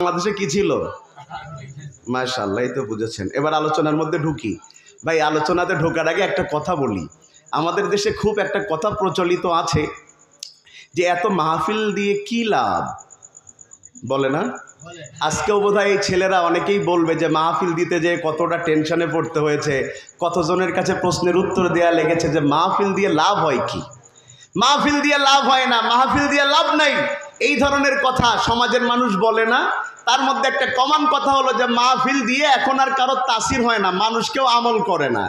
বাংলাদেশে কি ছিল? মাশাআল্লাহ, এই তো বুঝেছেন। এবার আলোচনার মধ্যে ঢুকি। ভাই, আলোচনাতে ঢোকার আগে একটা কথা বলি। আমাদের দেশে খুব একটা কথা প্রচলিত আছে যে এত মাহফিল দিয়ে কি লাভ, বলে না? আজকেও বোধহয় এই ছেলেরা অনেকেই বলবে যে মাহফিল দিতে যে কতটা টেনশনে পড়তে হয়েছে, কতজনের কাছে প্রশ্নের উত্তর দেওয়া লেগেছে যে মাহফিল দিয়ে লাভ হয় কি? মাহফিল দিয়ে লাভ হয় না, মাহফিল দিয়ে লাভ নাই, এই ধরনের কথা সমাজের মানুষ বলে না। তার মধ্যে একটা কমন কথা হলো যে মাহফিল দিয়ে এখন আর কারো তাসির হয় না, মানুষ কেউ আমল করে না।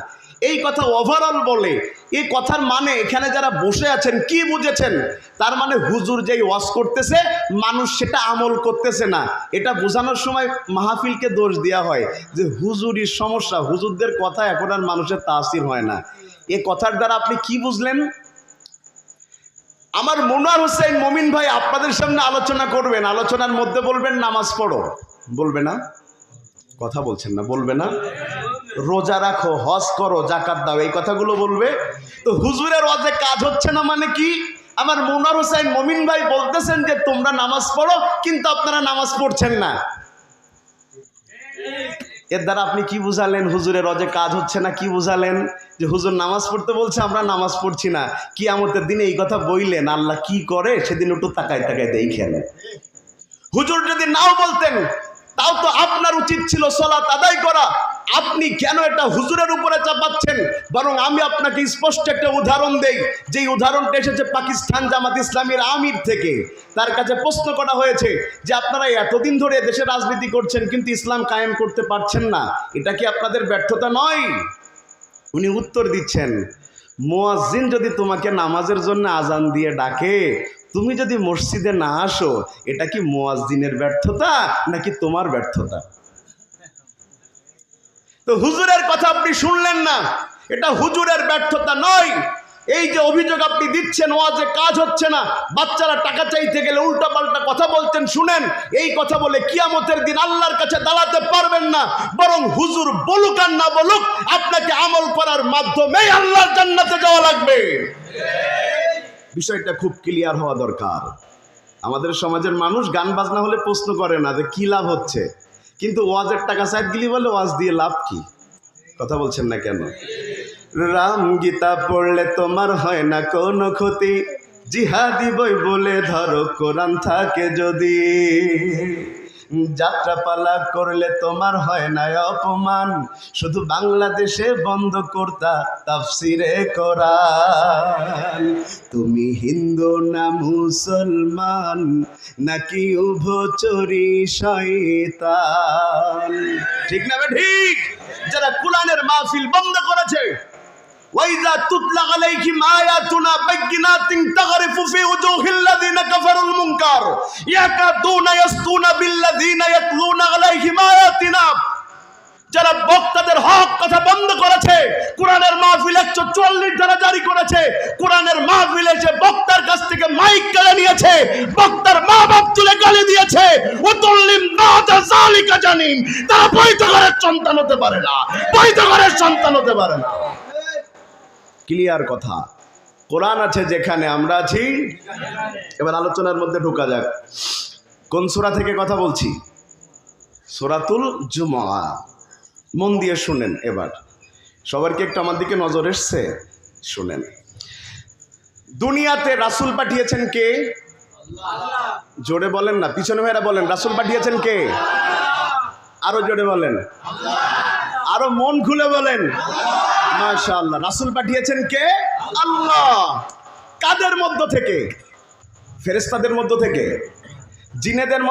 এই কথা ওভারঅল বলে। এই কথার মানে এখানে যারা বসে আছেন কি বুঝেছেন? তার মানে হুজুর যেই ওয়াজ করতেছে মানুষ সেটা আমল করতেছে না। এটা বোঝানোর সময় মাহফিলকে দোষ দেওয়া হয় যে হুজুরির সমস্যা, হুজুরদের কথা এখন আর মানুষের তাসির হয় না। এ কথার দ্বারা আপনি কি বুঝলেন? আমার মনোয়ার হোসেন মমিন ভাই আপনাদের সামনে আলোচনা করবেন, আলোচনার মধ্যে বলবেন নামাজ পড়ো, বলবে না? কথা বলছেন না, বলবে না? রোজা রাখো, হজ করো, যাকাত দাও, এই কথাগুলো বলবে। তো হুজুরের ওয়াজে কাজ হচ্ছে না মানে কি? আমার মনোয়ার হোসেন মমিন ভাই বলতেছেন যে তোমরা নামাজ পড়ো, কিন্তু আপনারা নামাজ পড়ছেন না। এর দ্বারা আপনি কি বুঝালেন? হুজুরের ওয়াজে কাজ হচ্ছে না কি বুঝালেন? যে হুজুর নামাজ পড়তে বলছে, আমরা নামাজ পড়ছি না। কিয়ামতের দিনে এই কথা বইলেন, আল্লাহ কি করে সেদিন একটু তাকায় তাকায় দেখেন। হুজুর যদি নাও বলতেন তাও তো আপনার উচিত ছিল সালাত আদায় করা। আপনি কেন এটা হুজুরের উপরে চাপাচ্ছেন? বরং আমি আপনাকে স্পষ্ট একটা উদাহরণ দেই, যেই উদাহরণটা এসেছে পাকিস্তান জামাত ইসলামীর আমির থেকে। তার কাছে প্রশ্ন করা হয়েছে যে আপনারা এতদিন ধরে দেশে রাজনীতি করছেন কিন্তু ইসলাম কায়েম করতে পারছেন না, এটা কি আপনাদের ব্যর্থতা নয়? উনি উত্তর দিচ্ছেন, মুয়াজ্জিন যদি তোমাকে নামাজের জন্য আজান দিয়ে ডাকে, তুমি যদি মসজিদে না আসো, এটা কি মুয়াজ্জিনের ব্যর্থতা নাকি তোমার ব্যর্থতা? তো হুজুরের কথা আপনি শুনলেন না, এটা হুজুরের ব্যর্থতা নয়। এই যে অভিযোগ আপনি দিচ্ছেন ওয়াজে কাজ হচ্ছে না, বাচ্চারা টাকা চাইতে গেলে উল্টাপাল্টা কথা বলছেন, শুনেন, এই কথা বলে কিয়ামতের দিন আল্লাহর কাছে দাঁড়াতে পারবেন না। বরং হুজুর বলুক আর না বলুক, আপনাকে আমল করার মাধ্যমেই আল্লাহর জান্নাতে যাওয়া লাগবে। বিষয়টা খুব ক্লিয়ার হওয়া দরকার। আমাদের সমাজের মানুষ গান বাজনা হলে প্রশ্ন করে না যে কি লাভ হচ্ছে, কিন্তু ওয়াজের টাকা সাইড গিলি বলে ওয়াজ দিয়ে লাভ কি? কথা বলছেন না কেন? রাম গীতা পড়লে তোমার হয় না কোনো ক্ষতি, জিহাদি বই বলে ধরো কোরআন থাকে যদি, যাত্রাপালা করলে তোমার হয় না অপমান, শুধু বাংলাদেশে বন্ধ করতা তাফসিরে কোরআন। তুমি হিন্দু না মুসলমান নাকি উভচরী শয়তান? ঠিক না ঠিক? যারা কোরআনের মাহফিল বন্ধ করেছে, ওয়াইজা তুতলা আলাইহিম আয়াতুনা বাইয়িনাতিন তাগরিফু ফি উজুহিল লাযিনা কাফারুল মুনকার ইয়াকাদুনা ইয়াসতুনা বিল্লাযিনা ইয়াতলুনা আলাইহিম আয়াতিনা। যারা বক্তাদের হক কথা বন্ধ করেছে, কোরআনের মাহফিল 144 ধারা জারি করেছে, কোরআনের মাহফিলে এসে বক্তার কাছ থেকে মাইক কেড়ে নিয়েছে, বক্তার মা বাপ তুলে গালি দিয়েছে, উতুল্লিম নাদা যালিকা জানিন, তারা বৈধ ঘরের সন্তান হতে পারে না, বৈধ ঘরের সন্তান হতে পারে না। ক্লিয়ার কথা। কোরআন আছে যেখানে, আমরা আছি। এবার আলোচনার মধ্যে ঢোকা যাক। কোন সূরা থেকে কথা বলছি? সূরাতুল জুমআ। মন দিয়ে শুনেন। এবার সবার কি একটু আমার দিকে নজর এসছে? শুনেন। দুনিয়াতে রাসূল পাঠিয়েছেন কে? আল্লাহ। জোরে বলেন না, পিছনে ভাইরা বলেন, রাসূল পাঠিয়েছেন কে? আরো জোরে বলেন, আরো মন খুলে বলেন, মাশাআল্লাহ। রাসূল পাঠিয়েছেন কে? আল্লাহ। কাদের মধ্য থেকে? ফেরেশতাদের মধ্য থেকে? জিনেদের মধ্য